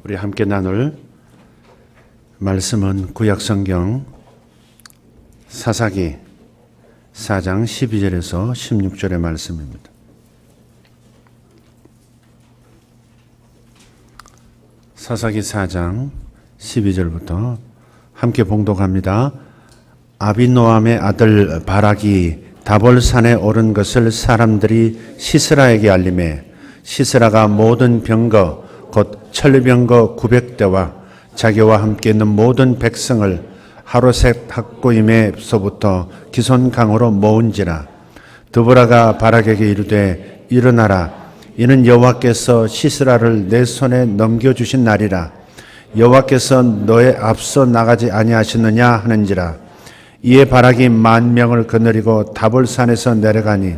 우리 함께 나눌 말씀은 구약성경 사사기 4장 12절에서 16절의 말씀입니다. 사사기 4장 12절부터 함께 봉독합니다. 아비노함의 아들 바락이 다볼산에 오른 것을 사람들이 시스라에게 알림해 시스라가 모든 병거 곧 천리병거 900대와 자기와 함께 있는 모든 백성을 하루셋 학고임에서부터 기손강으로 모은지라. 드보라가 바락에게 이르되 일어나라, 이는 여호와께서 시스라를 내 손에 넘겨주신 날이라. 여호와께서 너의 앞서 나가지 아니하셨느냐 하는지라. 이에 바락이 10,000명을 거느리고 다볼산에서 내려가니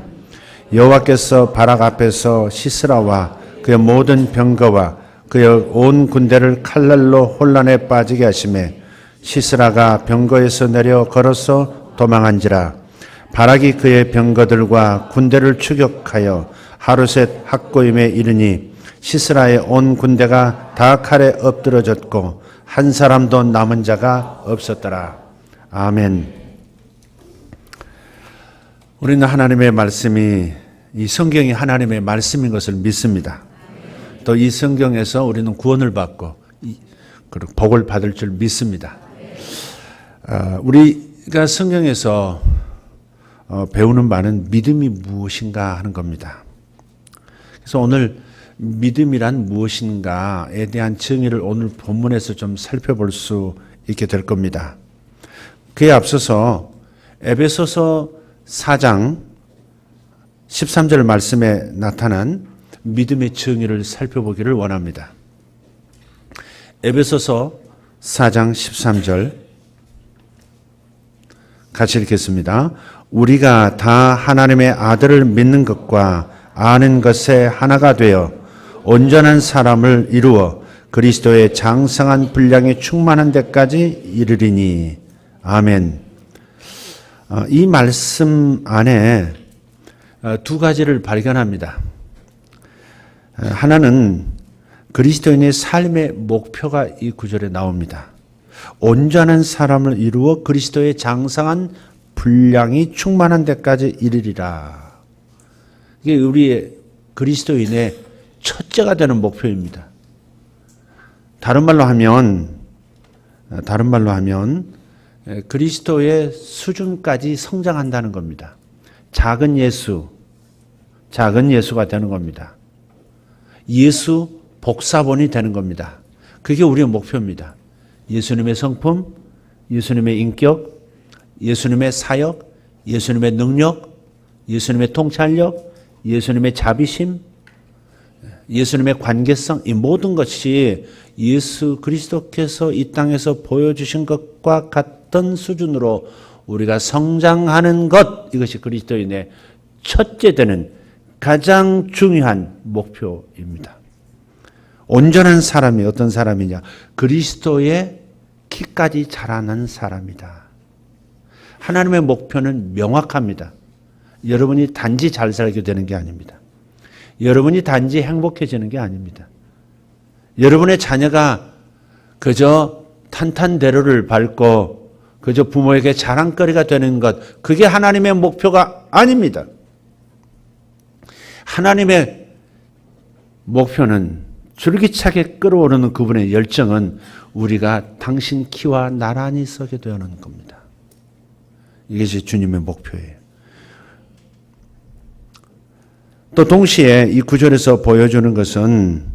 여호와께서 바락 앞에서 시스라와 그의 모든 병거와 그의 온 군대를 칼날로 혼란에 빠지게 하시매 시스라가 병거에서 내려 걸어서 도망한지라. 바락이 그의 병거들과 군대를 추격하여 하루셋 학고임에 이르니 시스라의 온 군대가 다 칼에 엎드러졌고 한 사람도 남은 자가 없었더라. 아멘. 우리는 하나님의 말씀이, 이 성경이 하나님의 말씀인 것을 믿습니다. 또 이 성경에서 우리는 구원을 받고 그리고 복을 받을 줄 믿습니다. 우리가 성경에서 배우는 바는 믿음이 무엇인가 하는 겁니다. 그래서 오늘 믿음이란 무엇인가에 대한 정의를 오늘 본문에서 좀 살펴볼 수 있게 될 겁니다. 그에 앞서서 에베소서 4장 13절 말씀에 나타난 믿음의 정의를 살펴보기를 원합니다. 에베소서 4장 13절 같이 읽겠습니다. 우리가 다 하나님의 아들을 믿는 것과 아는 것에 하나가 되어 온전한 사람을 이루어 그리스도의 장성한 분량에 충만한 데까지 이르리니. 아멘. 이 말씀 안에 두 가지를 발견합니다. 하나는 그리스도인의 삶의 목표가 이 구절에 나옵니다. 온전한 사람을 이루어 그리스도의 장성한 분량이 충만한 데까지 이르리라. 이게 우리의 그리스도인의 첫째가 되는 목표입니다. 다른 말로 하면 그리스도의 수준까지 성장한다는 겁니다. 작은 예수가 되는 겁니다. 예수 복사본이 되는 겁니다. 그게 우리의 목표입니다. 예수님의 성품, 예수님의 인격, 예수님의 사역, 예수님의 능력, 예수님의 통찰력, 예수님의 자비심, 예수님의 관계성, 이 모든 것이 예수 그리스도께서 이 땅에서 보여주신 것과 같은 수준으로 우리가 성장하는 것, 이것이 그리스도인의 첫째 되는 가장 중요한 목표입니다. 온전한 사람이 어떤 사람이냐? 그리스도의 키까지 자라는 사람이다. 하나님의 목표는 명확합니다. 여러분이 단지 잘 살게 되는 게 아닙니다. 여러분이 단지 행복해지는 게 아닙니다. 여러분의 자녀가 그저 탄탄대로를 밟고 그저 부모에게 자랑거리가 되는 것, 그게 하나님의 목표가 아닙니다. 하나님의 목표는 줄기차게 끓어오르는 그분의 열정은 우리가 당신 키와 나란히 서게 되는 겁니다. 이것이 주님의 목표예요. 또 동시에 이 구절에서 보여주는 것은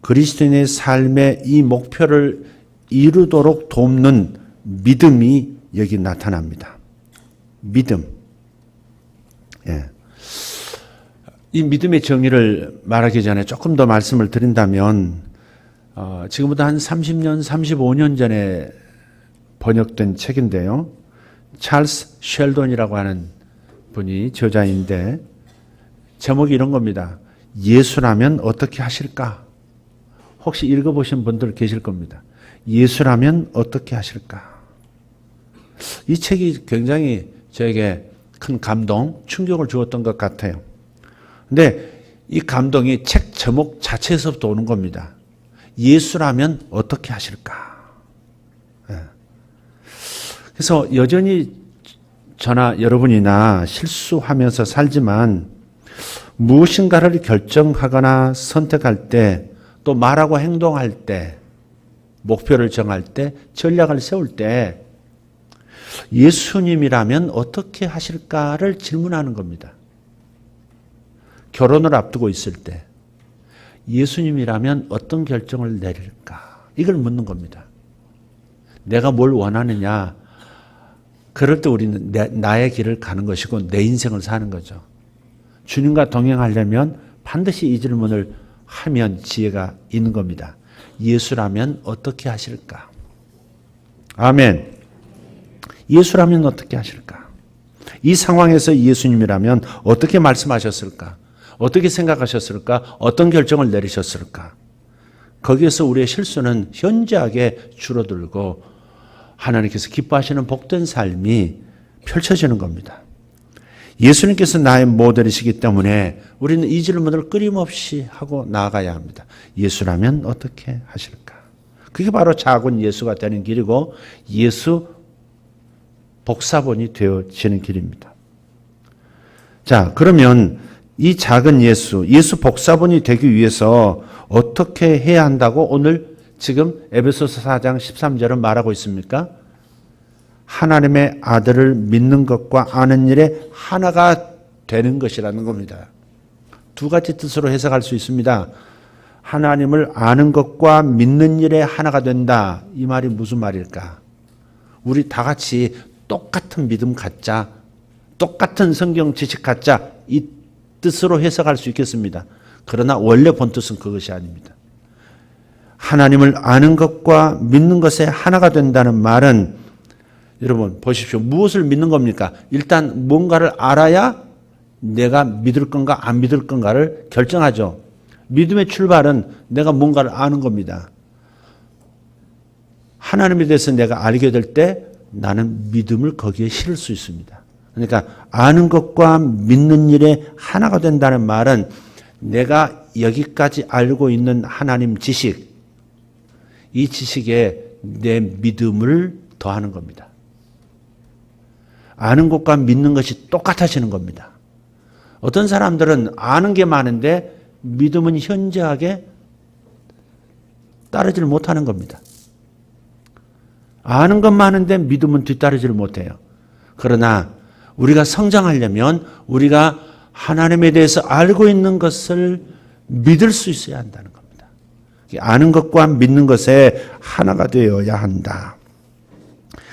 그리스도인의 삶의 이 목표를 이루도록 돕는 믿음이 여기 나타납니다. 믿음. 예. 이 믿음의 정의를 말하기 전에 조금 더 말씀을 드린다면 지금부터 한 30년, 35년 전에 번역된 책인데요. 찰스 쉘돈이라고 하는 분이 저자인데 제목이 이런 겁니다. 예수라면 어떻게 하실까? 혹시 읽어보신 분들 계실 겁니다. 예수라면 어떻게 하실까? 이 책이 굉장히 저에게 큰 감동, 충격을 주었던 것 같아요. 근데 이 감동이 책 제목 자체에서부터 오는 겁니다. 예수라면 어떻게 하실까? 그래서 여전히 저나 여러분이나 실수하면서 살지만 무엇인가를 결정하거나 선택할 때, 또 말하고 행동할 때, 목표를 정할 때, 전략을 세울 때 예수님이라면 어떻게 하실까를 질문하는 겁니다. 결혼을 앞두고 있을 때 예수님이라면 어떤 결정을 내릴까? 이걸 묻는 겁니다. 내가 뭘 원하느냐? 그럴 때 우리는 나의 길을 가는 것이고 내 인생을 사는 거죠. 주님과 동행하려면 반드시 이 질문을 하면 지혜가 있는 겁니다. 예수라면 어떻게 하실까? 아멘. 예수라면 어떻게 하실까? 이 상황에서 예수님이라면 어떻게 말씀하셨을까? 어떻게 생각하셨을까? 어떤 결정을 내리셨을까? 거기에서 우리의 실수는 현저하게 줄어들고 하나님께서 기뻐하시는 복된 삶이 펼쳐지는 겁니다. 예수님께서 나의 모델이시기 때문에 우리는 이 질문을 끊임없이 하고 나아가야 합니다. 예수라면 어떻게 하실까? 그게 바로 작은 예수가 되는 길이고 예수 복사본이 되어지는 길입니다. 자, 그러면 이 작은 예수 복사본이 되기 위해서 어떻게 해야 한다고 오늘 지금 에베소서 4장 13절은 말하고 있습니까? 하나님의 아들을 믿는 것과 아는 일에 하나가 되는 것이라는 겁니다. 두 가지 뜻으로 해석할 수 있습니다. 하나님을 아는 것과 믿는 일에 하나가 된다. 이 말이 무슨 말일까? 우리 다 같이 똑같은 믿음 갖자, 똑같은 성경 지식 갖자, 이 뜻으로 해석할 수 있겠습니다. 그러나 원래 본뜻은 그것이 아닙니다. 하나님을 아는 것과 믿는 것에 하나가 된다는 말은 여러분 보십시오. 무엇을 믿는 겁니까? 일단 뭔가를 알아야 내가 믿을 건가 안 믿을 건가를 결정하죠. 믿음의 출발은 내가 뭔가를 아는 겁니다. 하나님에 대해서 내가 알게 될 때 나는 믿음을 거기에 실을 수 있습니다. 그러니까 아는 것과 믿는 일에 하나가 된다는 말은 내가 여기까지 알고 있는 하나님 지식, 이 지식에 내 믿음을 더하는 겁니다. 아는 것과 믿는 것이 똑같아지는 겁니다. 어떤 사람들은 아는 게 많은데 믿음은 현저하게 따르질 못하는 겁니다. 아는 것 많은데 믿음은 뒤따르지를 못해요. 그러나 우리가 성장하려면 우리가 하나님에 대해서 알고 있는 것을 믿을 수 있어야 한다는 겁니다. 아는 것과 믿는 것에 하나가 되어야 한다.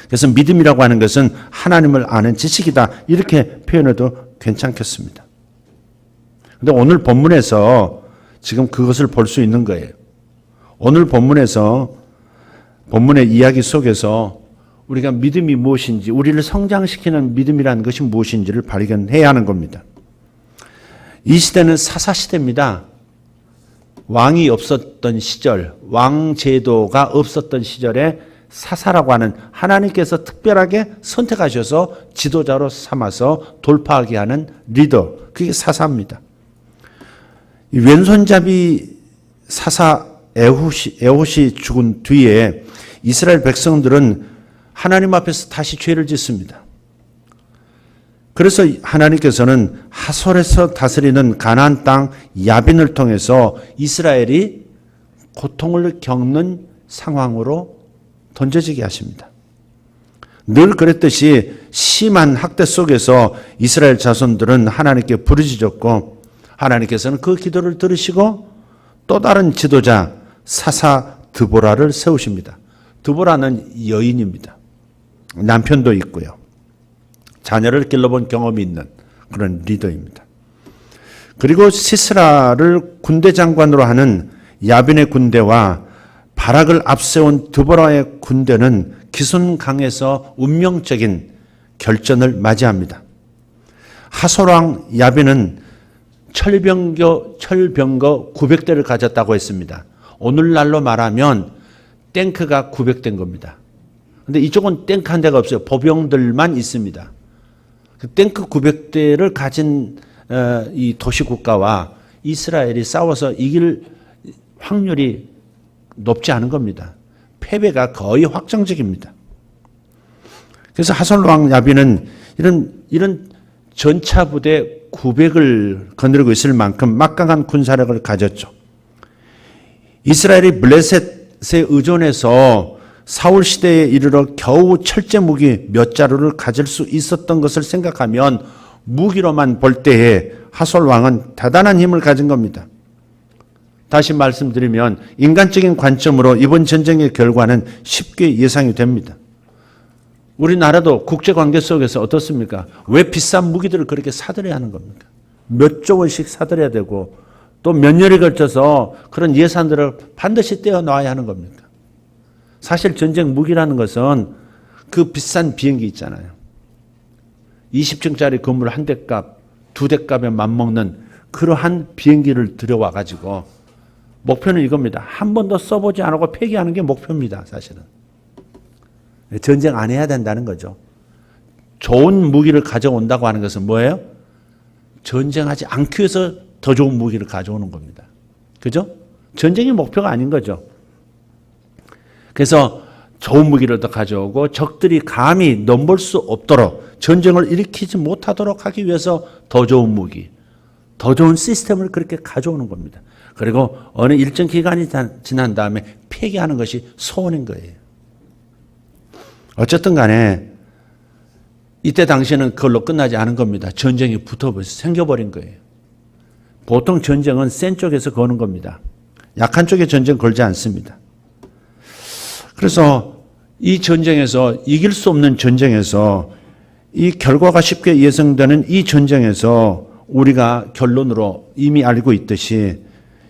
그래서 믿음이라고 하는 것은 하나님을 아는 지식이다. 이렇게 표현해도 괜찮겠습니다. 그런데 오늘 본문에서 지금 그것을 볼 수 있는 거예요. 오늘 본문에서 본문의 이야기 속에서 우리가 믿음이 무엇인지, 우리를 성장시키는 믿음이라는 것이 무엇인지를 발견해야 하는 겁니다. 이 시대는 사사시대입니다. 왕이 없었던 시절, 왕제도가 없었던 시절에 사사라고 하는 하나님께서 특별하게 선택하셔서 지도자로 삼아서 돌파하게 하는 리더, 그게 사사입니다. 이 왼손잡이 사사 에훗이 죽은 뒤에 이스라엘 백성들은 하나님 앞에서 다시 죄를 짓습니다. 그래서 하나님께서는 하솔에서 다스리는 가나안 땅 야빈을 통해서 이스라엘이 고통을 겪는 상황으로 던져지게 하십니다. 늘 그랬듯이 심한 학대 속에서 이스라엘 자손들은 하나님께 부르짖었고 하나님께서는 그 기도를 들으시고 또 다른 지도자 사사 드보라를 세우십니다. 드보라는 여인입니다. 남편도 있고요. 자녀를 길러본 경험이 있는 그런 리더입니다. 그리고 시스라를 군대 장관으로 하는 야빈의 군대와 바락을 앞세운 드보라의 군대는 기순강에서 운명적인 결전을 맞이합니다. 하솔왕 야빈은 철병거 900대를 가졌다고 했습니다. 오늘날로 말하면 탱크가 900대인 겁니다. 근데 이쪽은 탱크 한 대가 없어요. 보병들만 있습니다. 그 탱크 900대를 가진 이 도시국가와 이스라엘이 싸워서 이길 확률이 높지 않은 겁니다. 패배가 거의 확정적입니다. 그래서 하솔왕 야빈은 이런 전차 부대 900을 거느리고 있을 만큼 막강한 군사력을 가졌죠. 이스라엘이 블레셋에 의존해서 사울 시대에 이르러 겨우 철제 무기 몇 자루를 가질 수 있었던 것을 생각하면 무기로만 볼 때에 하솔 왕은 대단한 힘을 가진 겁니다. 다시 말씀드리면 인간적인 관점으로 이번 전쟁의 결과는 쉽게 예상이 됩니다. 우리나라도 국제관계 속에서 어떻습니까? 왜 비싼 무기들을 그렇게 사들여야 하는 겁니까? 몇 조 원씩 사들여야 되고 또 몇 년에 걸쳐서 그런 예산들을 반드시 떼어놔야 하는 겁니까? 사실 전쟁 무기라는 것은 그 비싼 비행기 있잖아요. 20층짜리 건물 한 대 값, 두 대 값에 맞먹는 그러한 비행기를 들여와가지고 목표는 이겁니다. 한 번도 써보지 않고 폐기하는 게 목표입니다. 사실은. 전쟁 안 해야 된다는 거죠. 좋은 무기를 가져온다고 하는 것은 뭐예요? 전쟁하지 않기 위해서 더 좋은 무기를 가져오는 겁니다. 그죠? 전쟁이 목표가 아닌 거죠. 그래서 좋은 무기를 더 가져오고 적들이 감히 넘볼 수 없도록 전쟁을 일으키지 못하도록 하기 위해서 더 좋은 무기, 더 좋은 시스템을 그렇게 가져오는 겁니다. 그리고 어느 일정 기간이 지난 다음에 폐기하는 것이 소원인 거예요. 어쨌든 간에 이때 당시에는 그걸로 끝나지 않은 겁니다. 전쟁이 생겨버린 거예요. 보통 전쟁은 센 쪽에서 거는 겁니다. 약한 쪽에 전쟁 걸지 않습니다. 그래서 이 전쟁에서 이길 수 없는 전쟁에서 이 결과가 쉽게 예상되는 이 전쟁에서 우리가 결론으로 이미 알고 있듯이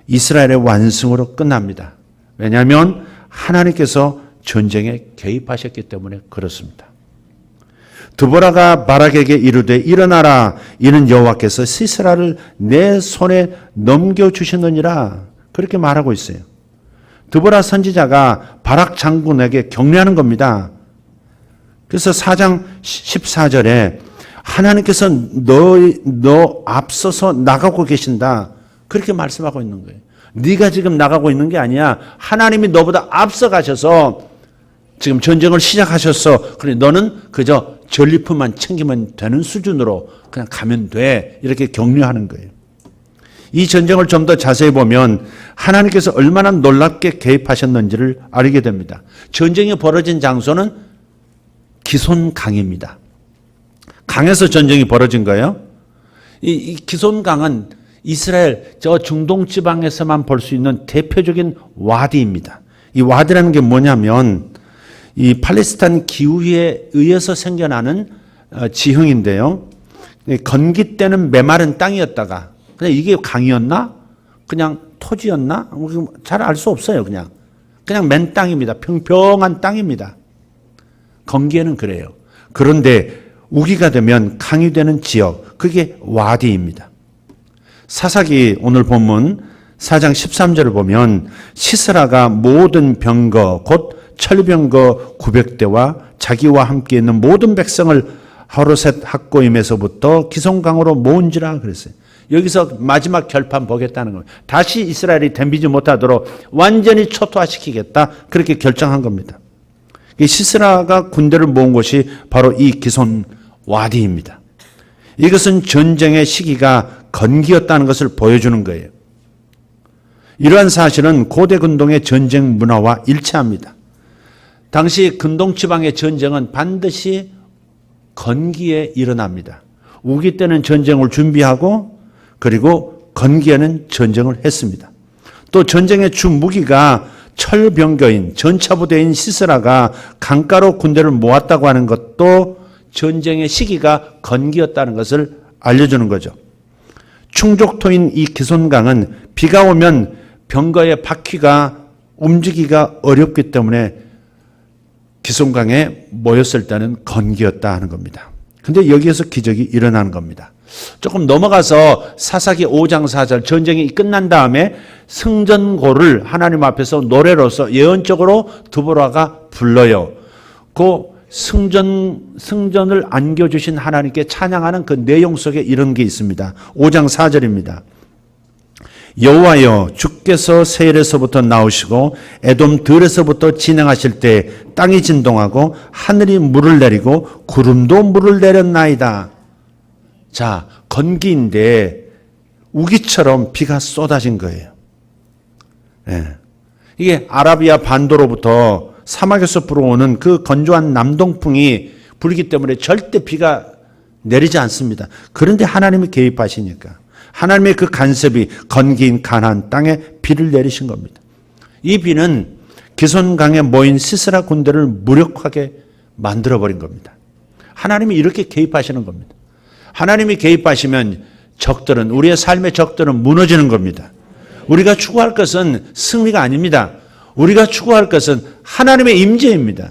이스라엘의 완승으로 끝납니다. 왜냐하면 하나님께서 전쟁에 개입하셨기 때문에 그렇습니다. 드보라가 바락에게 이르되 일어나라 이는 여호와께서 시스라를 내 손에 넘겨주셨느니라 그렇게 말하고 있어요. 드보라 선지자가 바락 장군에게 격려하는 겁니다. 그래서 4장 14절에 하나님께서 너 앞서서 나가고 계신다 그렇게 말씀하고 있는 거예요. 네가 지금 나가고 있는 게 아니야. 하나님이 너보다 앞서 가셔서 지금 전쟁을 시작하셨어. 그래 너는 그저 전리품만 챙기면 되는 수준으로 그냥 가면 돼. 이렇게 격려하는 거예요. 이 전쟁을 좀 더 자세히 보면 하나님께서 얼마나 놀랍게 개입하셨는지를 알게 됩니다. 전쟁이 벌어진 장소는 기손강입니다. 강에서 전쟁이 벌어진 거예요. 이 기손강은 이스라엘 저 중동 지방에서만 볼 수 있는 대표적인 와디입니다. 이 와디라는 게 뭐냐면 이 팔레스타인 기후에 의해서 생겨나는 지형인데요. 건기때는 메마른 땅이었다가 그냥 이게 강이었나? 그냥 토지였나? 잘 알 수 없어요. 그냥 맨 땅입니다. 평평한 땅입니다. 건기에는 그래요. 그런데 우기가 되면 강이 되는 지역, 그게 와디입니다. 사사기 오늘 본문 4장 13절을 보면 시스라가 모든 병거 곧 철병거 900대와 자기와 함께 있는 모든 백성을 하루셋 학고임에서부터 기송강으로 모은지라 그랬어요. 여기서 마지막 결판 보겠다는 겁니다. 다시 이스라엘이 덤비지 못하도록 완전히 초토화시키겠다 그렇게 결정한 겁니다. 시스라가 군대를 모은 곳이 바로 이 기손 와디입니다. 이것은 전쟁의 시기가 건기였다는 것을 보여주는 거예요. 이러한 사실은 고대 근동의 전쟁 문화와 일치합니다. 당시 근동 지방의 전쟁은 반드시 건기에 일어납니다. 우기 때는 전쟁을 준비하고 그리고 건기에는 전쟁을 했습니다. 또 전쟁의 주 무기가 철병거인 전차부대인 시스라가 강가로 군대를 모았다고 하는 것도 전쟁의 시기가 건기였다는 것을 알려주는 거죠. 충족토인 이 기손강은 비가 오면 병거의 바퀴가 움직이기가 어렵기 때문에 기손강에 모였을 때는 건기였다 하는 겁니다. 근데 여기에서 기적이 일어나는 겁니다. 조금 넘어가서 사사기 5장 4절 전쟁이 끝난 다음에 승전고를 하나님 앞에서 노래로서 예언적으로 드보라가 불러요. 그 승전을 안겨주신 하나님께 찬양하는 그 내용 속에 이런 게 있습니다. 5장 4절입니다. 여호와여, 주께서 세일에서부터 나오시고 에돔 들에서부터 진행하실 때 땅이 진동하고 하늘이 물을 내리고 구름도 물을 내렸나이다. 자, 건기인데 우기처럼 비가 쏟아진 거예요. 예. 이게 아라비아 반도로부터 사막에서 불어오는 그 건조한 남동풍이 불기 때문에 절대 비가 내리지 않습니다. 그런데 하나님이 개입하시니까 하나님의 그 간섭이 건기인 가나안 땅에 비를 내리신 겁니다. 이 비는 기손강에 모인 시스라 군대를 무력하게 만들어버린 겁니다. 하나님이 이렇게 개입하시는 겁니다. 하나님이 개입하시면 적들은, 우리의 삶의 적들은 무너지는 겁니다. 우리가 추구할 것은 승리가 아닙니다. 우리가 추구할 것은 하나님의 임재입니다.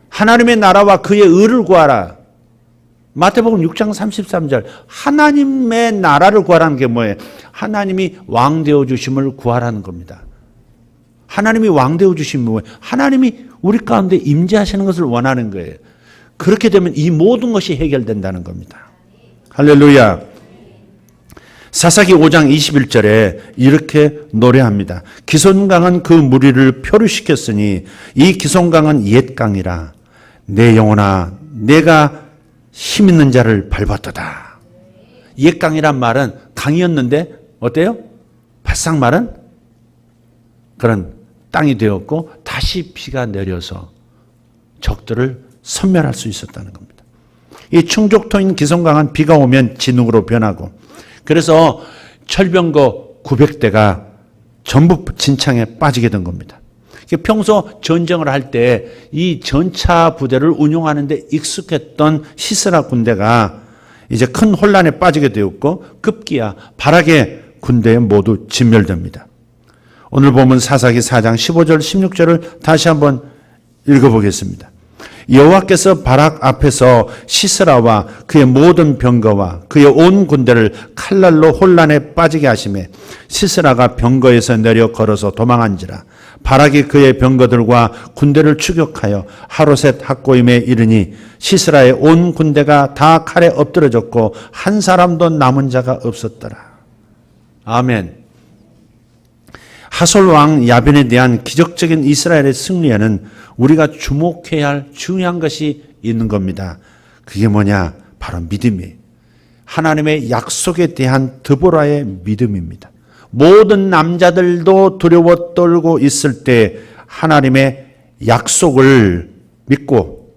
하나님의 나라와 그의 의를 구하라. 마태복음 6장 33절. 하나님의 나라를 구하라는 게 뭐예요? 하나님이 왕 되어 주심을 구하라는 겁니다. 하나님이 왕 되어 주심이 뭐예요? 하나님이 우리 가운데 임재하시는 것을 원하는 거예요. 그렇게 되면 이 모든 것이 해결된다는 겁니다. 할렐루야. 사사기 5장 21절에 이렇게 노래합니다. 기손강은 그 무리를 표류시켰으니 이 기손강은 옛 강이라. 내 영혼아, 내가 힘 있는 자를 밟았도다. 옛 강이란 말은 강이었는데 어때요? 바싹 마른 그런 땅이 되었고 다시 비가 내려서 적들을 섬멸할 수 있었다는 겁니다. 이 충족토인 기손강은 비가 오면 진흙으로 변하고, 그래서 철병거 900대가 전부 진창에 빠지게 된 겁니다. 평소 전쟁을 할 때 이 전차 부대를 운용하는데 익숙했던 시스라 군대가 이제 큰 혼란에 빠지게 되었고 급기야 바락의 군대에 모두 진멸됩니다. 오늘 보면 사사기 4장 15절 16절을 다시 한번 읽어보겠습니다. 여호와께서 바락 앞에서 시스라와 그의 모든 병거와 그의 온 군대를 칼날로 혼란에 빠지게 하시매 시스라가 병거에서 내려 걸어서 도망한지라. 바락이 그의 병거들과 군대를 추격하여 하로셋 학고임에 이르니 시스라의 온 군대가 다 칼에 엎드러졌고 한 사람도 남은 자가 없었더라. 아멘. 하솔 왕 야벤에 대한 기적적인 이스라엘의 승리에는 우리가 주목해야 할 중요한 것이 있는 겁니다. 그게 뭐냐? 바로 믿음이에요. 하나님의 약속에 대한 드보라의 믿음입니다. 모든 남자들도 두려워 떨고 있을 때 하나님의 약속을 믿고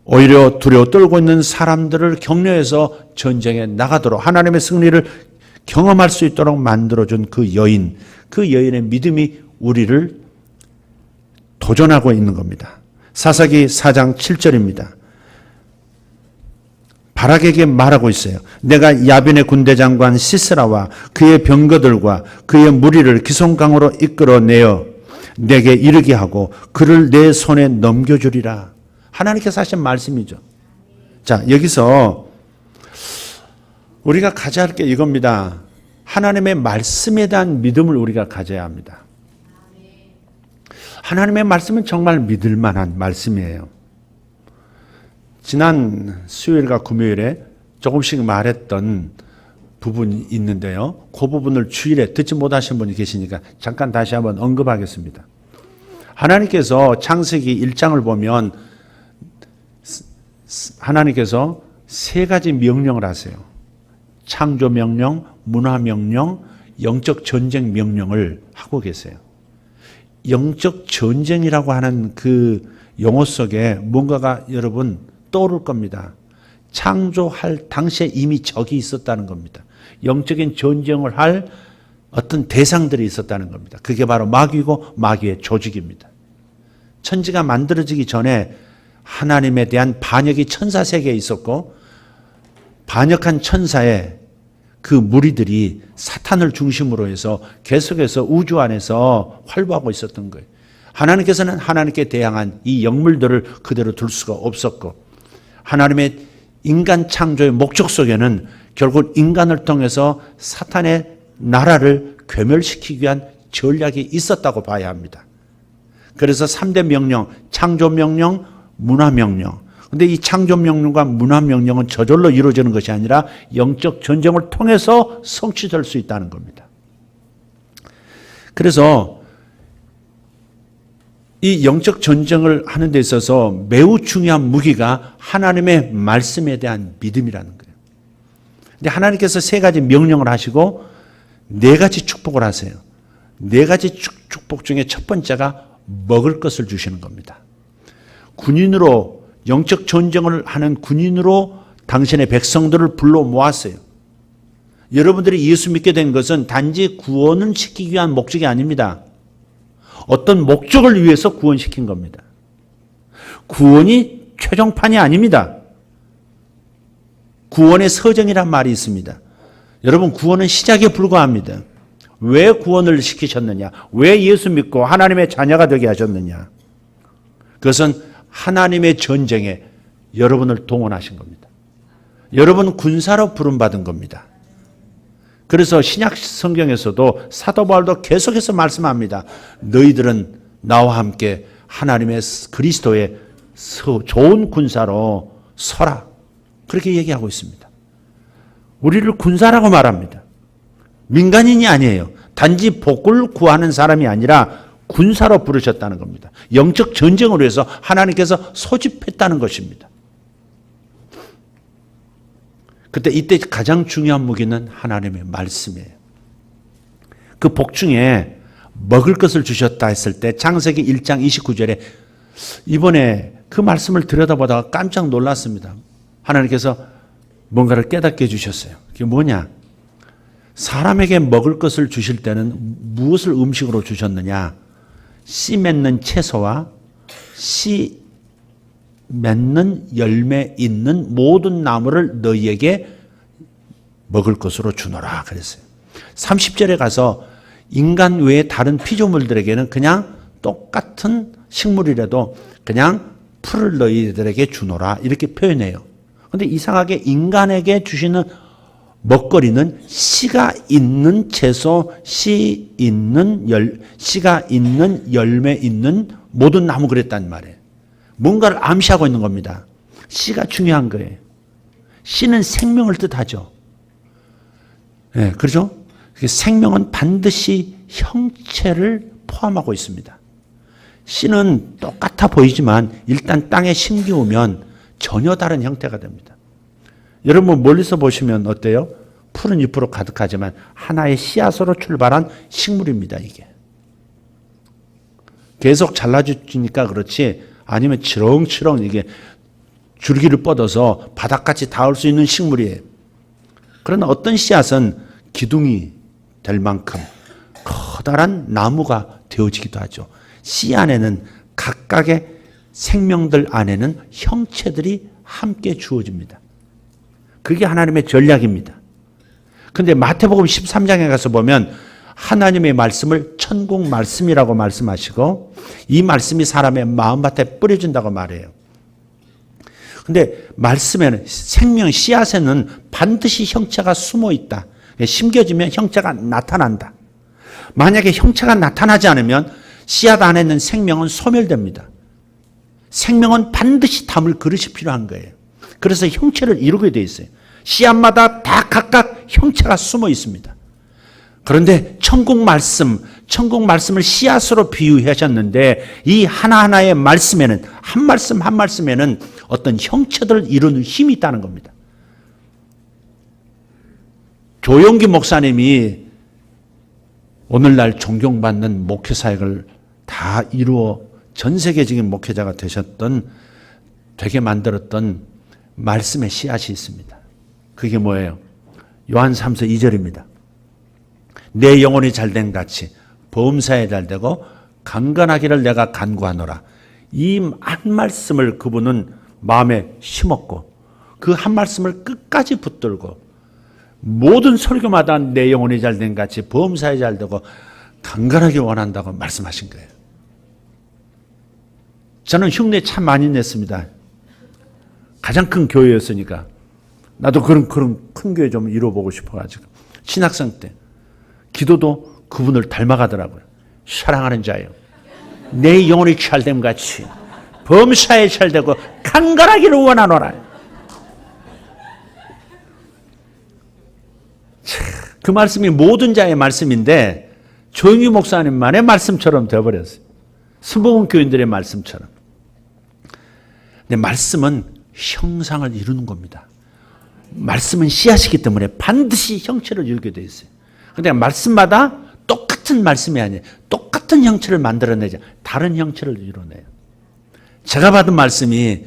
오히려 두려워 떨고 있는 사람들을 격려해서 전쟁에 나가도록 하나님의 승리를 경험할 수 있도록 만들어준 그 여인, 그 여인의 믿음이 우리를 도전하고 있는 겁니다. 사사기 4장 7절입니다. 바락에게 말하고 있어요. 내가 야빈의 군대장관 시스라와 그의 병거들과 그의 무리를 기손강으로 이끌어내어 내게 이르게 하고 그를 내 손에 넘겨주리라. 하나님께서 하신 말씀이죠. 자, 여기서 우리가 가져야 할 게 이겁니다. 하나님의 말씀에 대한 믿음을 우리가 가져야 합니다. 하나님의 말씀은 정말 믿을 만한 말씀이에요. 지난 수요일과 금요일에 조금씩 말했던 부분이 있는데요. 그 부분을 주일에 듣지 못하신 분이 계시니까 잠깐 다시 한번 언급하겠습니다. 하나님께서 창세기 1장을 보면 하나님께서 세 가지 명령을 하세요. 창조 명령, 문화 명령, 영적 전쟁 명령을 하고 계세요. 영적 전쟁이라고 하는 그 용어 속에 뭔가가 여러분 떠오를 겁니다. 창조할 당시에 이미 적이 있었다는 겁니다. 영적인 전쟁을 할 어떤 대상들이 있었다는 겁니다. 그게 바로 마귀고 마귀의 조직입니다. 천지가 만들어지기 전에 하나님에 대한 반역이 천사 세계에 있었고 반역한 천사의 그 무리들이 사탄을 중심으로 해서 계속해서 우주 안에서 활보하고 있었던 거예요. 하나님께서는 하나님께 대항한 이 영물들을 그대로 둘 수가 없었고 하나님의 인간 창조의 목적 속에는 결국 인간을 통해서 사탄의 나라를 괴멸시키기 위한 전략이 있었다고 봐야 합니다. 그래서 3대 명령, 창조 명령, 문화 명령, 근데 이 창조 명령과 문화 명령은 저절로 이루어지는 것이 아니라 영적 전쟁을 통해서 성취될 수 있다는 겁니다. 그래서 이 영적 전쟁을 하는 데 있어서 매우 중요한 무기가 하나님의 말씀에 대한 믿음이라는 거예요. 근데 하나님께서 세 가지 명령을 하시고 네 가지 축복을 하세요. 네 가지 축복 중에 첫 번째가 먹을 것을 주시는 겁니다. 군인으로 영적 전쟁을 하는 군인으로 당신의 백성들을 불러 모았어요. 여러분들이 예수 믿게 된 것은 단지 구원을 시키기 위한 목적이 아닙니다. 어떤 목적을 위해서 구원시킨 겁니다. 구원이 최종판이 아닙니다. 구원의 서정이란 말이 있습니다. 여러분, 구원은 시작에 불과합니다. 왜 구원을 시키셨느냐? 왜 예수 믿고 하나님의 자녀가 되게 하셨느냐? 그것은 하나님의 전쟁에 여러분을 동원하신 겁니다. 여러분 군사로 부름받은 겁니다. 그래서 신약 성경에서도 사도 바울도 계속해서 말씀합니다. 너희들은 나와 함께 하나님의 그리스도의 좋은 군사로 서라. 그렇게 얘기하고 있습니다. 우리를 군사라고 말합니다. 민간인이 아니에요. 단지 복을 구하는 사람이 아니라 군사로 부르셨다는 겁니다. 영적 전쟁을 위해서 하나님께서 소집했다는 것입니다. 그때 이때 가장 중요한 무기는 하나님의 말씀이에요. 그 복 중에 먹을 것을 주셨다 했을 때 창세기 1장 29절에 이번에 그 말씀을 들여다보다가 깜짝 놀랐습니다. 하나님께서 뭔가를 깨닫게 해주셨어요. 그게 뭐냐? 사람에게 먹을 것을 주실 때는 무엇을 음식으로 주셨느냐? 씨 맺는 채소와 씨 맺는 열매 있는 모든 나무를 너희에게 먹을 것으로 주노라 그랬어요. 30절에 가서 인간 외에 다른 피조물들에게는 그냥 똑같은 식물이라도 그냥 풀을 너희들에게 주노라 이렇게 표현해요. 그런데 이상하게 인간에게 주시는 먹거리는 씨가 있는 채소, 씨가 있는 열매 있는 모든 나무 그랬단 말이에요. 뭔가를 암시하고 있는 겁니다. 씨가 중요한 거예요. 씨는 생명을 뜻하죠. 네, 그렇죠? 생명은 반드시 형체를 포함하고 있습니다. 씨는 똑같아 보이지만 일단 땅에 심기우면 전혀 다른 형태가 됩니다. 여러분 멀리서 보시면 어때요? 푸른 잎으로 가득하지만 하나의 씨앗으로 출발한 식물입니다. 이게. 계속 잘라주니까 그렇지 아니면 치렁치렁 이게 줄기를 뻗어서 바닥까지 닿을 수 있는 식물이에요. 그러나 어떤 씨앗은 기둥이 될 만큼 커다란 나무가 되어지기도 하죠. 씨 안에는 각각의 생명들 안에는 형체들이 함께 주어집니다. 그게 하나님의 전략입니다. 그런데 마태복음 13장에 가서 보면 하나님의 말씀을 천국 말씀이라고 말씀하시고 이 말씀이 사람의 마음밭에 뿌려진다고 말해요. 그런데 말씀에는 생명 씨앗에는 반드시 형체가 숨어 있다. 심겨지면 형체가 나타난다. 만약에 형체가 나타나지 않으면 씨앗 안에 있는 생명은 소멸됩니다. 생명은 반드시 담을 그릇이 필요한 거예요. 그래서 형체를 이루게 돼 있어요. 씨앗마다 다 각각 형체가 숨어 있습니다. 그런데 천국 말씀을 씨앗으로 비유하셨는데 이 하나하나의 말씀에는 한 말씀 한 말씀에는 어떤 형체들을 이루는 힘이 있다는 겁니다. 조용기 목사님이 오늘날 존경받는 목회 사역을 다 이루어 전 세계적인 목회자가 되게 만들었던 말씀의 씨앗이 있습니다. 그게 뭐예요? 요한 3서 2절입니다. 내 영혼이 잘된 같이 범사에 잘되고 강건하기를 내가 간구하노라. 이 한 말씀을 그분은 마음에 심었고 그 한 말씀을 끝까지 붙들고 모든 설교마다 내 영혼이 잘된 같이 범사에 잘되고 강건하게 원한다고 말씀하신 거예요. 저는 흉내 참 많이 냈습니다. 가장 큰 교회였으니까 나도 그런 큰 교회 좀 이루어보고 싶어가지고 신학생 때 기도도 그분을 닮아가더라고요. 사랑하는 자요, 내 영혼이 잘됨 같이 범사에 잘되고 간절하기를 원하노라. 그 말씀이 모든 자의 말씀인데 조영규 목사님만의 말씀처럼 되어버렸어요. 수복음 교인들의 말씀처럼. 근데 말씀은 형상을 이루는 겁니다. 말씀은 씨앗이기 때문에 반드시 형체를 이루게 되어 있어요. 그런데 말씀마다 똑같은 말씀이 아니에요. 똑같은 형체를 만들어내지 다른 형체를 이루어내요. 제가 받은 말씀이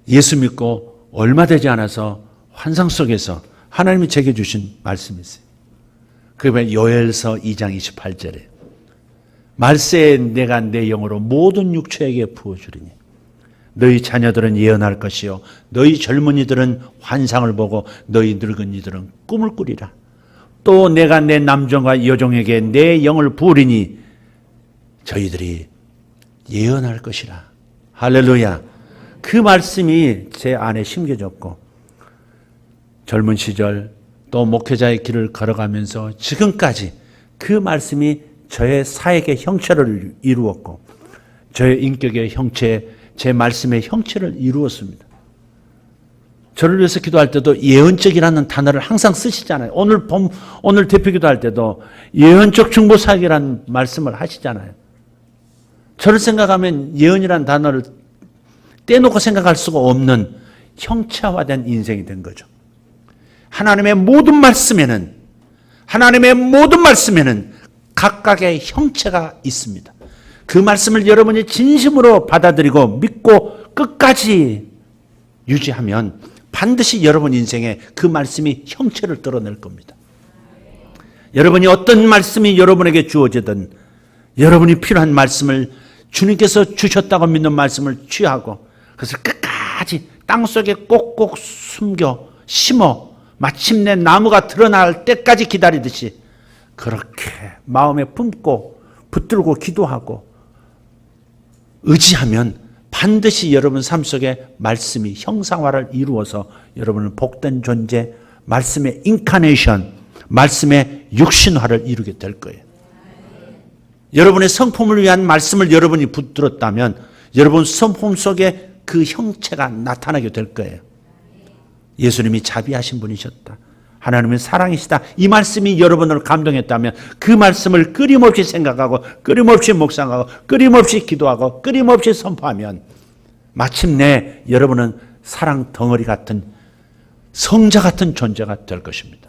예수 믿고 얼마 되지 않아서 환상 속에서 하나님이 제게 주신 말씀이 있어요. 그게 요엘서 2장 28절에 말세에 내가 내 영으로 모든 육체에게 부어주리니 너희 자녀들은 예언할 것이요 너희 젊은이들은 환상을 보고 너희 늙은이들은 꿈을 꾸리라. 또 내가 내 남종과 여종에게 내 영을 부으리니 저희들이 예언할 것이라. 할렐루야. 그 말씀이 제 안에 심겨졌고 젊은 시절 또 목회자의 길을 걸어가면서 지금까지 그 말씀이 저의 사역의 형체를 이루었고 저의 인격의 형체, 제 말씀의 형체를 이루었습니다. 저를 위해서 기도할 때도 예언적이라는 단어를 항상 쓰시잖아요. 오늘 대표 기도할 때도 예언적 중보사역이라는 말씀을 하시잖아요. 저를 생각하면 예언이라는 단어를 떼놓고 생각할 수가 없는 형체화된 인생이 된 거죠. 하나님의 모든 말씀에는 각각의 형체가 있습니다. 그 말씀을 여러분이 진심으로 받아들이고 믿고 끝까지 유지하면 반드시 여러분 인생에 그 말씀이 형체를 드러낼 겁니다. 여러분이 어떤 말씀이 여러분에게 주어지든 여러분이 필요한 말씀을 주님께서 주셨다고 믿는 말씀을 취하고 그것을 끝까지 땅속에 꼭꼭 숨겨 심어 마침내 나무가 드러날 때까지 기다리듯이 그렇게 마음에 품고 붙들고 기도하고 의지하면 반드시 여러분 삶 속에 말씀이 형상화를 이루어서 여러분은 복된 존재, 말씀의 인카네이션, 말씀의 육신화를 이루게 될 거예요. 여러분의 성품을 위한 말씀을 여러분이 붙들었다면 여러분 성품 속에 그 형체가 나타나게 될 거예요. 예수님이 자비하신 분이셨다. 하나님은 사랑이시다. 이 말씀이 여러분을 감동했다면 그 말씀을 끊임없이 생각하고 끊임없이 묵상하고 끊임없이 기도하고 끊임없이 선포하면 마침내 여러분은 사랑 덩어리 같은 성자 같은 존재가 될 것입니다.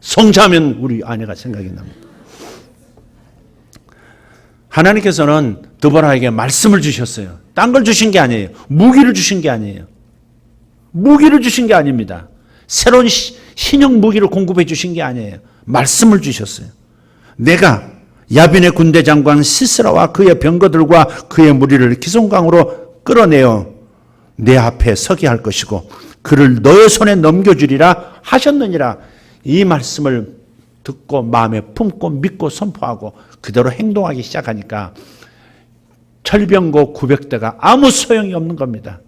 성자하면 우리 아내가 생각이 납니다. 하나님께서는 드보라에게 말씀을 주셨어요. 딴 걸 주신 게 아니에요. 무기를 주신 게 아니에요. 무기를 주신 게 아닙니다. 새로운 신형 무기를 공급해 주신 게 아니에요. 말씀을 주셨어요. 내가 야빈의 군대 장관 시스라와 그의 병거들과 그의 무리를 기송강으로 끌어내어 내 앞에 서게 할 것이고 그를 너의 손에 넘겨주리라 하셨느니라. 이 말씀을 듣고 마음에 품고 믿고 선포하고 그대로 행동하기 시작하니까 철병거 900대가 아무 소용이 없는 겁니다.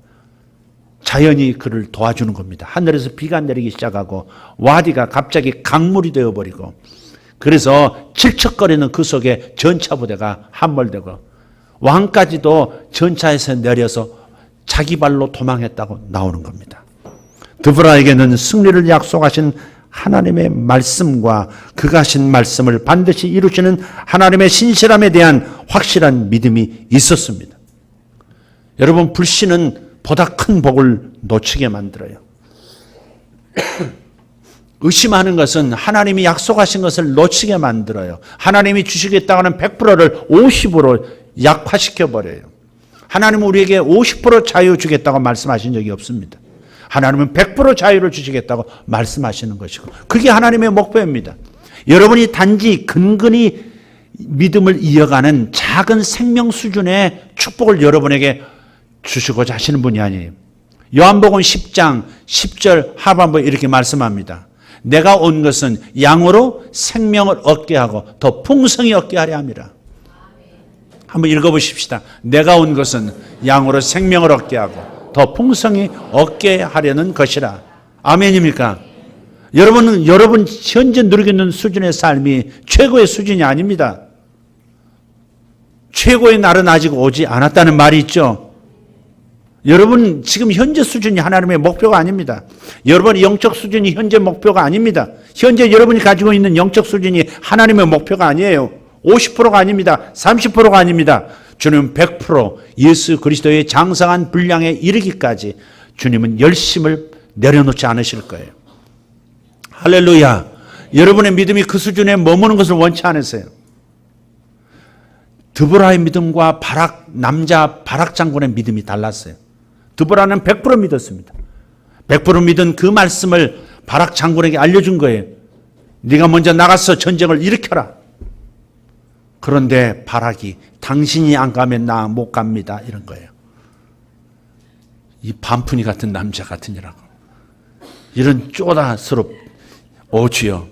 자연이 그를 도와주는 겁니다. 하늘에서 비가 내리기 시작하고 와디가 갑자기 강물이 되어버리고 그래서 질척거리는 그 속에 전차부대가 함몰되고 왕까지도 전차에서 내려서 자기 발로 도망했다고 나오는 겁니다. 드보라에게는 승리를 약속하신 하나님의 말씀과 그가 하신 말씀을 반드시 이루시는 하나님의 신실함에 대한 확실한 믿음이 있었습니다. 여러분, 불신은 보다 큰 복을 놓치게 만들어요. 의심하는 것은 하나님이 약속하신 것을 놓치게 만들어요. 하나님이 주시겠다고 하는 100%를 50으로 약화시켜버려요. 하나님은 우리에게 50% 자유 주겠다고 말씀하신 적이 없습니다. 하나님은 100% 자유를 주시겠다고 말씀하시는 것이고 그게 하나님의 목표입니다. 여러분이 단지 근근히 믿음을 이어가는 작은 생명 수준의 축복을 여러분에게 주시고자 하시는 분이 아니에요. 요한복음 10장 10절 하반부에 이렇게 말씀합니다. 내가 온 것은 양으로 생명을 얻게 하고 더 풍성히 얻게 하려 함이라. 한번 읽어보십시다. 내가 온 것은 양으로 생명을 얻게 하고 더 풍성히 얻게 하려는 것이라. 아멘입니까? 여러분 현재 누리고 있는 수준의 삶이 최고의 수준이 아닙니다. 최고의 날은 아직 오지 않았다는 말이 있죠. 여러분 지금 현재 수준이 하나님의 목표가 아닙니다. 여러분의 영적 수준이 현재 목표가 아닙니다. 현재 여러분이 가지고 있는 영적 수준이 하나님의 목표가 아니에요. 50%가 아닙니다. 30%가 아닙니다. 주님은 100% 예수 그리스도의 장성한 분량에 이르기까지 주님은 열심을 내려놓지 않으실 거예요. 할렐루야. 여러분의 믿음이 그 수준에 머무는 것을 원치 않으세요. 드보라의 믿음과 남자 바락 장군의 믿음이 달랐어요. 드보라는 100% 믿었습니다. 100% 믿은 그 말씀을 바락 장군에게 알려준 거예요. 네가 먼저 나가서 전쟁을 일으켜라. 그런데 바락이 당신이 안 가면 나 못 갑니다. 이런 거예요. 이 반푼이 같은 남자 같으니라고. 이런 쪼다스럽 주여.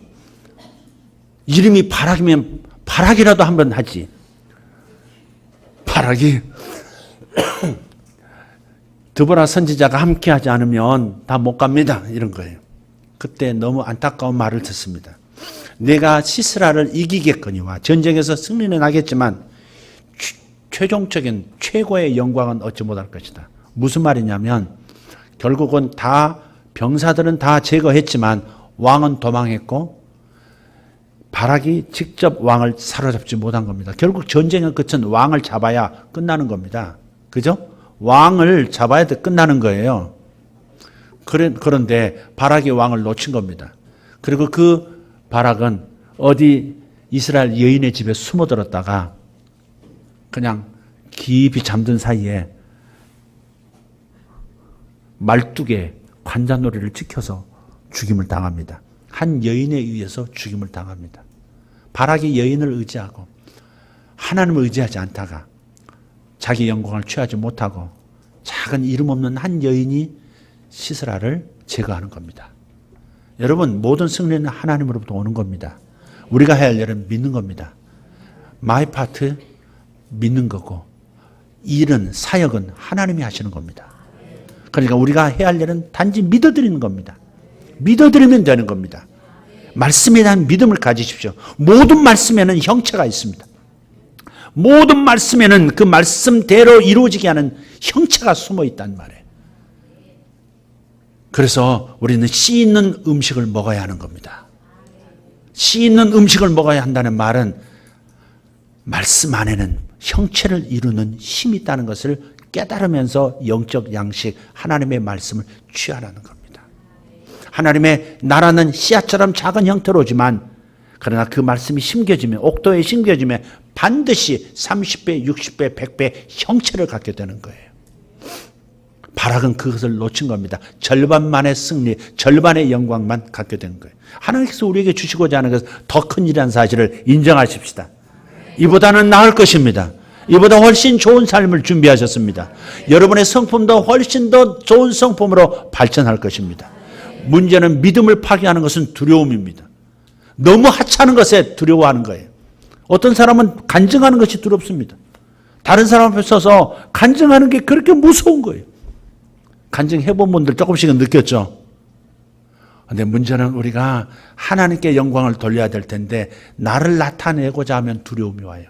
이름이 바락이면 바락이라도 한번 하지. 바락이 드보라 선지자가 함께하지 않으면 다 못 갑니다. 이런 거예요. 그때 너무 안타까운 말을 듣습니다. 내가 시스라를 이기겠거니와 전쟁에서 승리는 하겠지만 최종적인 최고의 영광은 얻지 못할 것이다. 무슨 말이냐면 결국은 다 병사들은 다 제거했지만 왕은 도망했고 바락이 직접 왕을 사로잡지 못한 겁니다. 결국 전쟁의 끝은 왕을 잡아야 끝나는 겁니다. 그죠? 왕을 잡아야 끝나는 거예요. 그런데 바락이 왕을 놓친 겁니다. 그리고 그 바락은 어디 이스라엘 여인의 집에 숨어들었다가 그냥 깊이 잠든 사이에 말뚝에 관자놀이를 찍혀서 죽임을 당합니다. 한 여인에 의해서 죽임을 당합니다. 바락이 여인을 의지하고 하나님을 의지하지 않다가 자기 영광을 취하지 못하고 작은 이름 없는 한 여인이 시스라를 제거하는 겁니다. 여러분 모든 승리는 하나님으로부터 오는 겁니다. 우리가 해야 할 일은 믿는 겁니다. 마이 파트 믿는 거고 일은 사역은 하나님이 하시는 겁니다. 그러니까 우리가 해야 할 일은 단지 믿어드리는 겁니다. 믿어드리면 되는 겁니다. 말씀에 대한 믿음을 가지십시오. 모든 말씀에는 형체가 있습니다. 모든 말씀에는 그 말씀대로 이루어지게 하는 형체가 숨어 있단 말이에요. 그래서 우리는 씨 있는 음식을 먹어야 하는 겁니다. 씨 있는 음식을 먹어야 한다는 말은 말씀 안에는 형체를 이루는 힘이 있다는 것을 깨달으면서 영적 양식 하나님의 말씀을 취하라는 겁니다. 하나님의 나라는 씨앗처럼 작은 형태로지만 그러나 그 말씀이 심겨지면 옥도에 심겨지면 반드시 30배, 60배, 100배 형체를 갖게 되는 거예요. 바락은 그것을 놓친 겁니다. 절반만의 승리, 절반의 영광만 갖게 된 거예요. 하나님께서 우리에게 주시고자 하는 것은 더 큰 일이라는 사실을 인정하십시다. 이보다는 나을 것입니다. 이보다 훨씬 좋은 삶을 준비하셨습니다. 여러분의 성품도 훨씬 더 좋은 성품으로 발전할 것입니다. 문제는 믿음을 파괴하는 것은 두려움입니다. 너무 하찮은 것에 두려워하는 거예요. 어떤 사람은 간증하는 것이 두렵습니다. 다른 사람 앞에 서서 간증하는 게 그렇게 무서운 거예요. 간증해본 분들 조금씩은 느꼈죠. 그런데 문제는 우리가 하나님께 영광을 돌려야 될 텐데 나를 나타내고자 하면 두려움이 와요.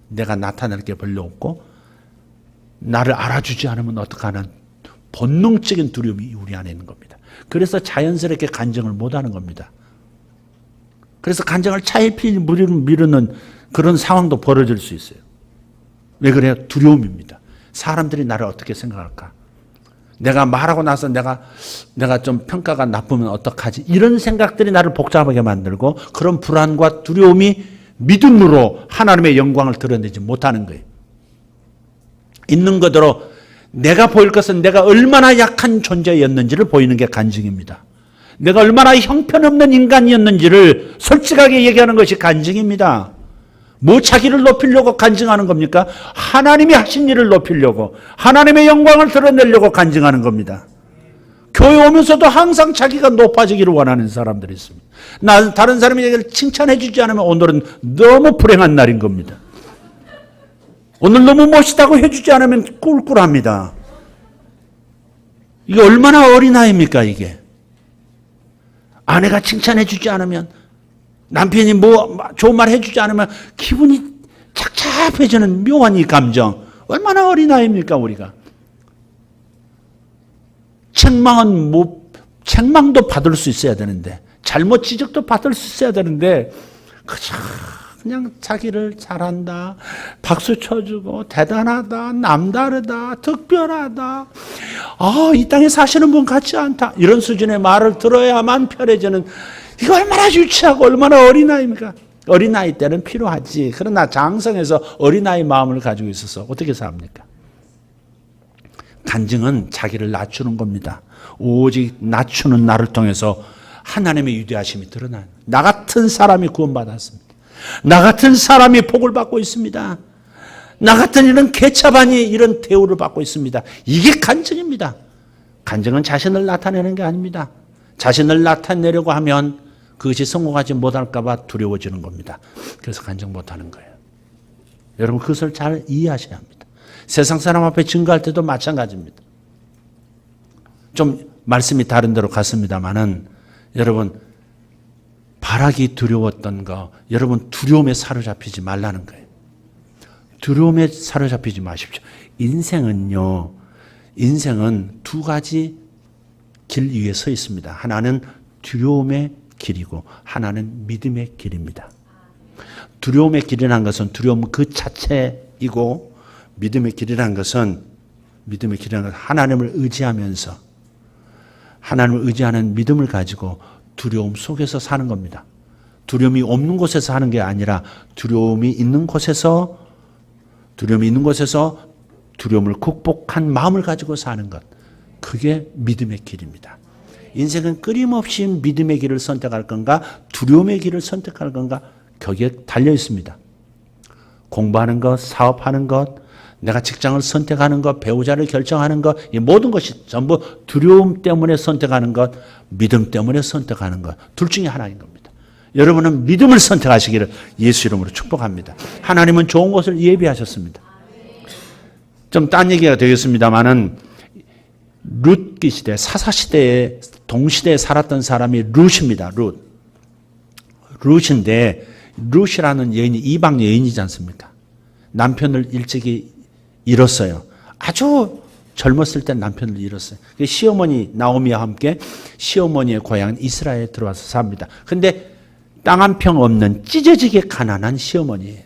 내가 나타낼 게 별로 없고 나를 알아주지 않으면 어떡하는 본능적인 두려움이 우리 안에 있는 겁니다. 그래서 자연스럽게 간증을 못하는 겁니다. 그래서 간증을 차일피일 미루는 그런 상황도 벌어질 수 있어요. 왜 그래요? 두려움입니다. 사람들이 나를 어떻게 생각할까? 내가 말하고 나서 내가 좀 평가가 나쁘면 어떡하지? 이런 생각들이 나를 복잡하게 만들고 그런 불안과 두려움이 믿음으로 하나님의 영광을 드러내지 못하는 거예요. 있는 그대로 내가 보일 것은 내가 얼마나 약한 존재였는지를 보이는 게 간증입니다. 내가 얼마나 형편없는 인간이었는지를 솔직하게 얘기하는 것이 간증입니다. 뭐 자기를 높이려고 간증하는 겁니까? 하나님이 하신 일을 높이려고 하나님의 영광을 드러내려고 간증하는 겁니다. 교회 오면서도 항상 자기가 높아지기를 원하는 사람들이 있습니다. 다른 사람에게 칭찬해 주지 않으면 오늘은 너무 불행한 날인 겁니다. 오늘 너무 멋있다고 해주지 않으면 꿀꿀합니다. 이게 얼마나 어린아이입니까 이게. 아내가 칭찬해 주지 않으면 남편이 뭐 좋은 말 해주지 않으면 기분이 착잡해지는 묘한 이 감정. 얼마나 어린아이입니까 우리가. 책망도 받을 수 있어야 되는데, 잘못 지적도 받을 수 있어야 되는데, 그냥 자기를 잘한다, 박수 쳐주고, 대단하다, 남다르다, 특별하다, 이 땅에 사시는 분 같지 않다, 이런 수준의 말을 들어야만 편해지는, 이거 얼마나 유치하고 얼마나 어린아이입니까? 어린아이 때는 필요하지. 그러나 장성해서 어린아이 마음을 가지고 있어서 어떻게 삽니까? 간증은 자기를 낮추는 겁니다. 오직 낮추는 나를 통해서 하나님의 위대하심이 드러나요. 나 같은 사람이 구원받았습니다. 나 같은 사람이 복을 받고 있습니다. 나 같은 이런 개차반이 이런 대우를 받고 있습니다. 이게 간증입니다. 간증은 자신을 나타내는 게 아닙니다. 자신을 나타내려고 하면 그것이 성공하지 못할까 봐 두려워지는 겁니다. 그래서 간증 못하는 거예요. 여러분 그것을 잘 이해하셔야 합니다. 세상 사람 앞에 증거할 때도 마찬가지입니다. 좀 말씀이 다른 데로 갔습니다마는 여러분 바라기 두려웠던 거, 여러분 두려움에 사로잡히지 말라는 거예요. 두려움에 사로잡히지 마십시오. 인생은 두 가지 길 위에 서 있습니다. 하나는 두려움의 길이고 하나는 믿음의 길입니다. 두려움의 길이라는 것은 두려움 그 자체이고, 믿음의 길이라는 것은 하나님을 의지하면서 하나님을 의지하는 믿음을 가지고 두려움 속에서 사는 겁니다. 두려움이 없는 곳에서 하는 게 아니라 두려움이 있는 곳에서 두려움을 극복한 마음을 가지고 사는 것. 그게 믿음의 길입니다. 인생은 끊임없이 믿음의 길을 선택할 건가 두려움의 길을 선택할 건가 거기에 달려 있습니다. 공부하는 것, 사업하는 것, 내가 직장을 선택하는 것, 배우자를 결정하는 것, 이 모든 것이 전부 두려움 때문에 선택하는 것, 믿음 때문에 선택하는 것, 둘 중에 하나인 겁니다. 여러분은 믿음을 선택하시기를 예수 이름으로 축복합니다. 하나님은 좋은 것을 예비하셨습니다. 좀 딴 얘기가 되겠습니다마는 룻기 시대, 사사 시대에 동시대에 살았던 사람이 룻입니다. 룻인데 룻이라는 여인이 이방 여인이지 않습니까? 남편을 일찍이 잃었어요. 아주 젊었을 때 남편을 잃었어요. 시어머니 나오미와 함께 시어머니의 고향 이스라엘에 들어와서 삽니다. 근데 땅 한 평 없는 찢어지게 가난한 시어머니예요.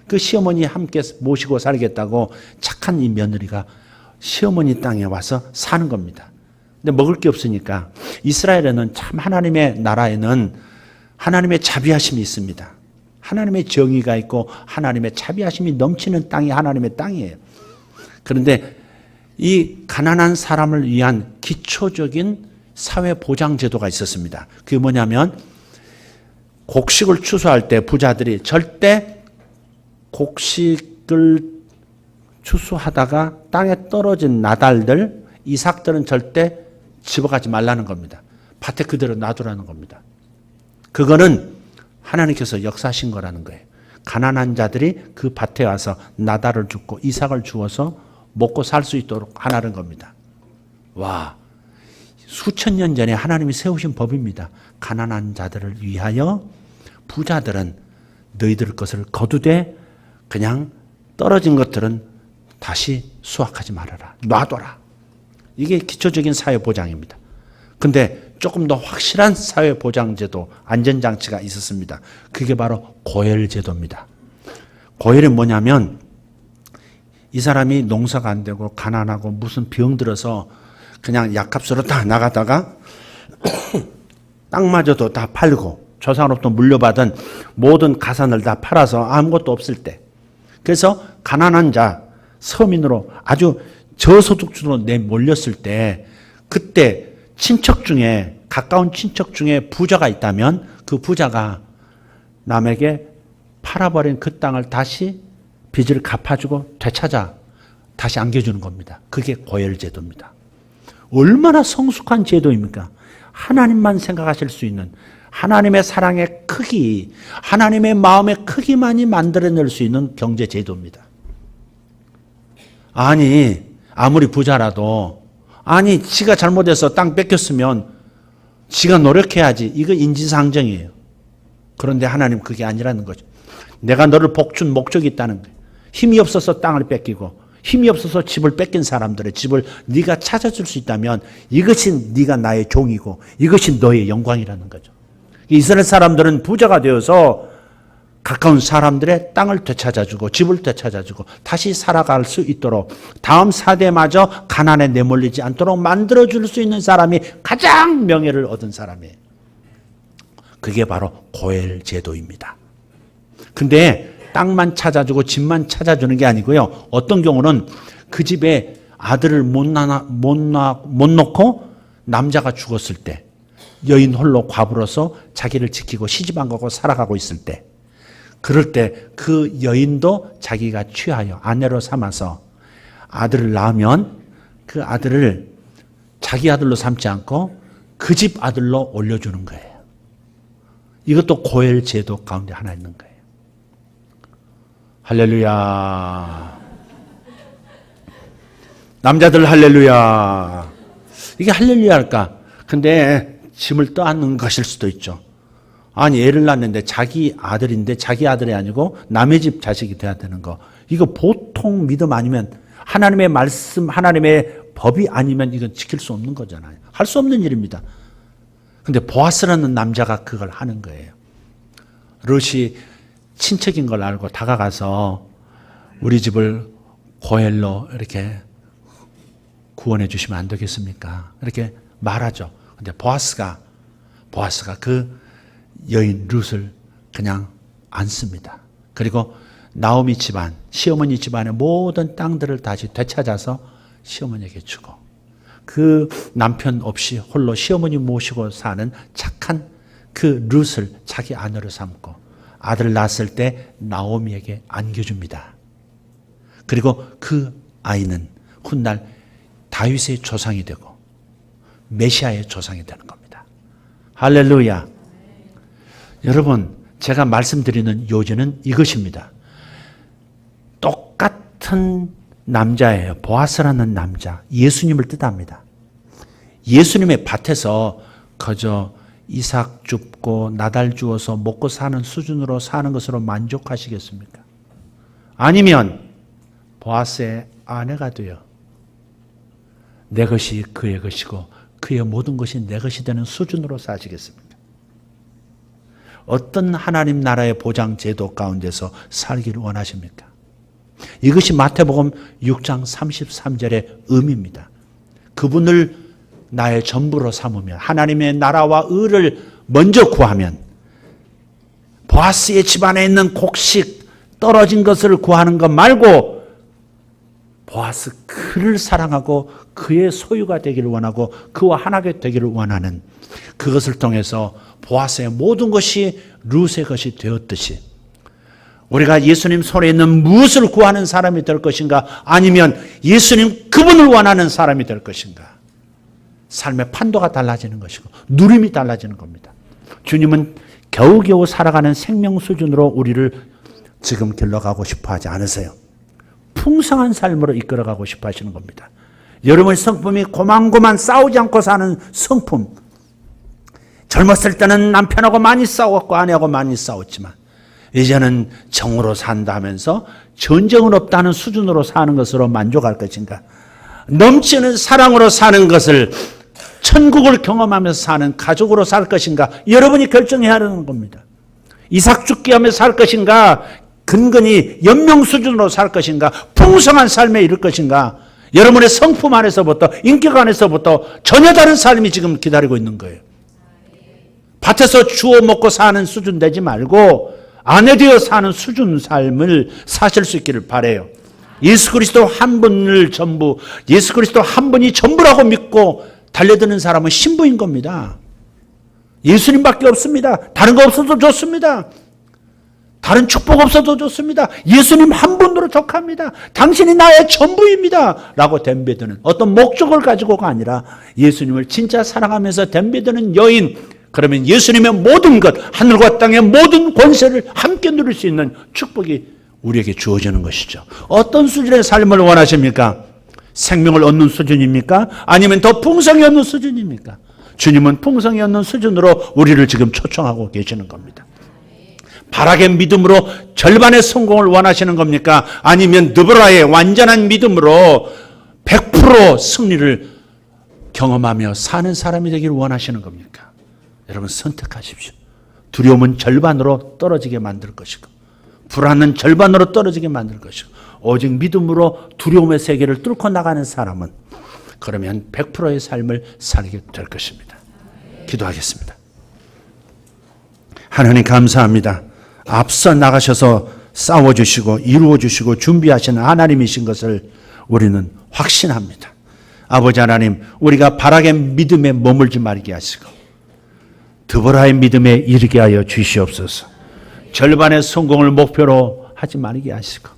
그 시어머니 함께 모시고 살겠다고 착한 이 며느리가 시어머니 땅에 와서 사는 겁니다. 근데 먹을 게 없으니까 이스라엘에는 참 하나님의 나라에는 하나님의 자비하심이 있습니다. 하나님의 정의가 있고 하나님의 자비하심이 넘치는 땅이 하나님의 땅이에요. 그런데 이 가난한 사람을 위한 기초적인 사회보장제도가 있었습니다. 그게 뭐냐면 곡식을 추수할 때 부자들이 절대 곡식을 추수하다가 땅에 떨어진 나달들, 이삭들은 절대 집어가지 말라는 겁니다. 밭에 그대로 놔두라는 겁니다. 그거는 하나님께서 역사하신 거라는 거예요. 가난한 자들이 그 밭에 와서 나달을 줍고 이삭을 주어서 먹고 살 수 있도록 하라는 겁니다. 와, 수천 년 전에 하나님이 세우신 법입니다. 가난한 자들을 위하여 부자들은 너희들 것을 거두되 그냥 떨어진 것들은 다시 수확하지 말아라. 놔둬라. 이게 기초적인 사회보장입니다. 근데 조금 더 확실한 사회보장제도, 안전장치가 있었습니다. 그게 바로 고혈제도입니다. 고혈은 뭐냐면 이 사람이 농사가 안 되고 가난하고 무슨 병 들어서 그냥 약값으로 다 나가다가 땅마저도 다 팔고 조상으로부터 물려받은 모든 가산을 다 팔아서 아무것도 없을 때, 그래서 가난한 자, 서민으로 아주 저소득주로 내몰렸을 때, 그때 친척 중에, 가까운 친척 중에 부자가 있다면 그 부자가 남에게 팔아버린 그 땅을 다시 빚을 갚아주고 되찾아 다시 안겨주는 겁니다. 그게 고혈제도입니다. 얼마나 성숙한 제도입니까? 하나님만 생각하실 수 있는 하나님의 사랑의 크기, 하나님의 마음의 크기만이 만들어낼 수 있는 경제제도입니다. 아니, 아무리 부자라도, 아니, 지가 잘못해서 땅 뺏겼으면 지가 노력해야지. 이거 인지상정이에요. 그런데 하나님 그게 아니라는 거죠. 내가 너를 복준 목적이 있다는 거예요. 힘이 없어서 땅을 뺏기고, 힘이 없어서 집을 뺏긴 사람들의 집을 네가 찾아줄 수 있다면 이것이 네가 나의 종이고 이것이 너의 영광이라는 거죠. 이스라엘 사람들은 부자가 되어서 가까운 사람들의 땅을 되찾아주고 집을 되찾아주고 다시 살아갈 수 있도록 다음 사대마저 가난에 내몰리지 않도록 만들어줄 수 있는 사람이 가장 명예를 얻은 사람이에요. 그게 바로 고엘 제도입니다. 근데 땅만 찾아주고 집만 찾아주는 게 아니고요. 어떤 경우는 그 집에 아들을 못 놓고 남자가 죽었을 때 여인 홀로 과부로서 자기를 지키고 시집 안 가고 살아가고 있을 때 그럴 때 그 여인도 자기가 취하여 아내로 삼아서 아들을 낳으면 그 아들을 자기 아들로 삼지 않고 그 집 아들로 올려주는 거예요. 이것도 고엘 제도 가운데 하나 있는 거예요. 할렐루야. 남자들 할렐루야. 이게 할렐루야 할까? 근데 짐을 떠안는 것일 수도 있죠. 아니 애를 낳는데 자기 아들인데 자기 아들이 아니고 남의 집 자식이 돼야 되는 거. 이거 보통 믿음 아니면 하나님의 말씀 하나님의 법이 아니면 이건 지킬 수 없는 거잖아요. 할 수 없는 일입니다. 근데 보아스라는 남자가 그걸 하는 거예요. 롯이 친척인 걸 알고 다가가서 우리 집을 고엘로 이렇게 구원해 주시면 안 되겠습니까? 이렇게 말하죠. 근데 보아스가 그 여인 룻을 그냥 안습니다. 그리고 나오미 집안, 시어머니 집안의 모든 땅들을 다시 되찾아서 시어머니에게 주고 그 남편 없이 홀로 시어머니 모시고 사는 착한 그 룻을 자기 아내로 삼고 아들 낳았을 때 나오미에게 안겨줍니다. 그리고 그 아이는 훗날 다윗의 조상이 되고 메시아의 조상이 되는 겁니다. 할렐루야. 여러분, 제가 말씀드리는 요지는 이것입니다. 똑같은 남자예요. 보아스라는 남자. 예수님을 뜻합니다. 예수님의 밭에서 그저 이삭 줍고 나달 주어서 먹고 사는 수준으로 사는 것으로 만족하시겠습니까? 아니면 보아스의 아내가 되어 내 것이 그의 것이고 그의 모든 것이 내 것이 되는 수준으로 사시겠습니까? 어떤 하나님 나라의 보장 제도 가운데서 살기를 원하십니까? 이것이 마태복음 6장 33절의 의미입니다. 그분을 나의 전부로 삼으면 하나님의 나라와 의를 먼저 구하면 보아스의 집안에 있는 곡식 떨어진 것을 구하는 것 말고 보아스 그를 사랑하고 그의 소유가 되기를 원하고 그와 하나가 되기를 원하는 그것을 통해서 보아스의 모든 것이 룻의 것이 되었듯이 우리가 예수님 손에 있는 무엇을 구하는 사람이 될 것인가 아니면 예수님 그분을 원하는 사람이 될 것인가 삶의 판도가 달라지는 것이고 누림이 달라지는 겁니다. 주님은 겨우겨우 살아가는 생명 수준으로 우리를 지금 길러가고 싶어 하지 않으세요. 풍성한 삶으로 이끌어가고 싶어 하시는 겁니다. 여러분의 성품이 고만고만 싸우지 않고 사는 성품. 젊었을 때는 남편하고 많이 싸웠고 아내하고 많이 싸웠지만 이제는 정으로 산다 하면서 전쟁은 없다는 수준으로 사는 것으로 만족할 것인가? 넘치는 사랑으로 사는 것을 천국을 경험하면서 사는 가족으로 살 것인가? 여러분이 결정해야 하는 겁니다. 이삭 죽기 하면서 살 것인가? 근근히 연명 수준으로 살 것인가? 풍성한 삶에 이를 것인가? 여러분의 성품 안에서부터 인격 안에서부터 전혀 다른 삶이 지금 기다리고 있는 거예요. 밭에서 주워 먹고 사는 수준 되지 말고 아내 되어 사는 수준 삶을 사실 수 있기를 바라요. 예수 그리스도 한 분을 전부, 예수 그리스도 한 분이 전부라고 믿고 달려드는 사람은 신부인 겁니다. 예수님밖에 없습니다. 다른 거 없어도 좋습니다. 다른 축복 없어도 좋습니다. 예수님 한 분으로 족합니다. 당신이 나의 전부입니다. 라고 덤벼드는 어떤 목적을 가지고가 아니라 예수님을 진짜 사랑하면서 덤벼드는 여인, 그러면 예수님의 모든 것, 하늘과 땅의 모든 권세를 함께 누릴 수 있는 축복이 우리에게 주어지는 것이죠. 어떤 수준의 삶을 원하십니까? 생명을 얻는 수준입니까? 아니면 더 풍성히 얻는 수준입니까? 주님은 풍성히 얻는 수준으로 우리를 지금 초청하고 계시는 겁니다. 바락의 믿음으로 절반의 성공을 원하시는 겁니까? 아니면 드보라의 완전한 믿음으로 100% 승리를 경험하며 사는 사람이 되기를 원하시는 겁니까? 여러분 선택하십시오. 두려움은 절반으로 떨어지게 만들 것이고 불안은 절반으로 떨어지게 만들 것이고 오직 믿음으로 두려움의 세계를 뚫고 나가는 사람은 그러면 100%의 삶을 살게 될 것입니다. 기도하겠습니다. 하나님 감사합니다. 앞서 나가셔서 싸워주시고 이루어주시고 준비하시는 하나님이신 것을 우리는 확신합니다. 아버지 하나님, 우리가 바락의 믿음에 머물지 말게 하시고 드보라의 믿음에 이르게 하여 주시옵소서. 절반의 성공을 목표로 하지 말게 하시고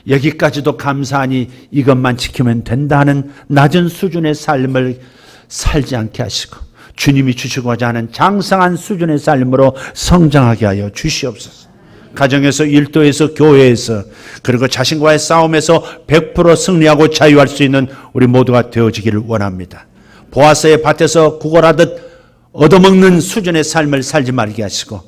여기까지도 감사하니 이것만 지키면 된다는 낮은 수준의 삶을 살지 않게 하시고 주님이 주시고자 하는 장성한 수준의 삶으로 성장하게 하여 주시옵소서. 가정에서, 일도에서, 교회에서, 그리고 자신과의 싸움에서 100% 승리하고 자유할 수 있는 우리 모두가 되어지기를 원합니다. 보아스의 밭에서 구걸하듯 얻어먹는 수준의 삶을 살지 말게 하시고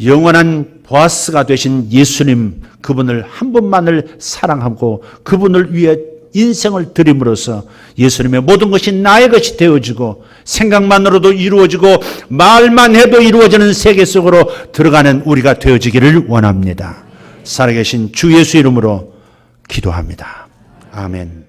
영원한 보아스가 되신 예수님, 그분을 한 분만을 사랑하고 그분을 위해 인생을 드림으로써 예수님의 모든 것이 나의 것이 되어지고 생각만으로도 이루어지고 말만 해도 이루어지는 세계 속으로 들어가는 우리가 되어지기를 원합니다. 살아계신 주 예수 이름으로 기도합니다. 아멘.